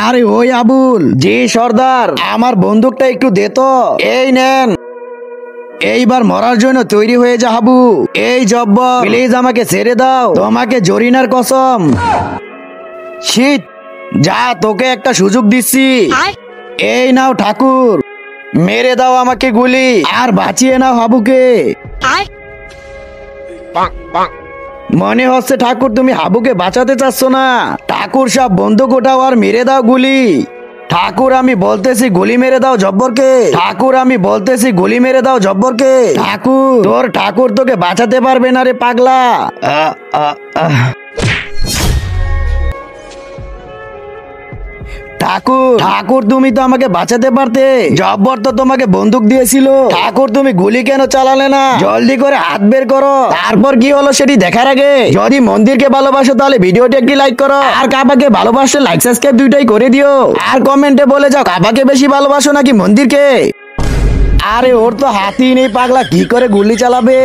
আরে ওই আবুল, জি সর্দার, আমার বন্দুকটা একটু দে তো। এই নেন, এইবার মরার জন্য তৈরি হয়ে যা হাবু। এই জব্বর, প্লিজ আমাকে ছেড়ে দাও, তোমাকে জরিনার কসম। শিট, যা, তোকে একটা সুযোগ দিচ্ছি। এই নাও ঠাকুর, মেরে দাও আমাকে গুলি আর বাঁচিয়ে নাও হাবুকে। মনে হচ্ছে ঠাকুর তুমি হাবুকে বাঁচাতে চাচ্ছ না। ঠাকুর সব বন্দুক ওঠাও আর মেরে দাও গুলি। ঠাকুর আমি বলতেছি গুলি মেরে দাও জব্বরকে। ঠাকুর আমি বলতেছি গুলি মেরে দাও জব্বরকে। ঠাকুর, তোর ঠাকুর তোকে বাঁচাতে পারবে না রে পাগলা। ঠাকুর, ঠাকুর তুমি তো আমাকে বাঁচাতে পারতে, জব্বর তো তোমাকে বন্দুক দিয়েছিল। ঠাকুর তুমি গুলি কেন চালালে না? জলদি করে হাত বের করো। তারপর কি হলো সেটি দেখার আগে যদি মন্দিরকে ভালোবাসো তাহলে ভিডিওটি একটি লাইক করো, আর কাবাকে ভালোবাসলে লাইক সাবস্ক্রাইব দুইটাই করে দিও, আর কমেন্টে বলে যাও কাবাকে বেশি ভালোবাসো নাকি মন্দিরকে। আরে ওর তো হাতই নেই পাগলা, কি করে গুলি চালাবে?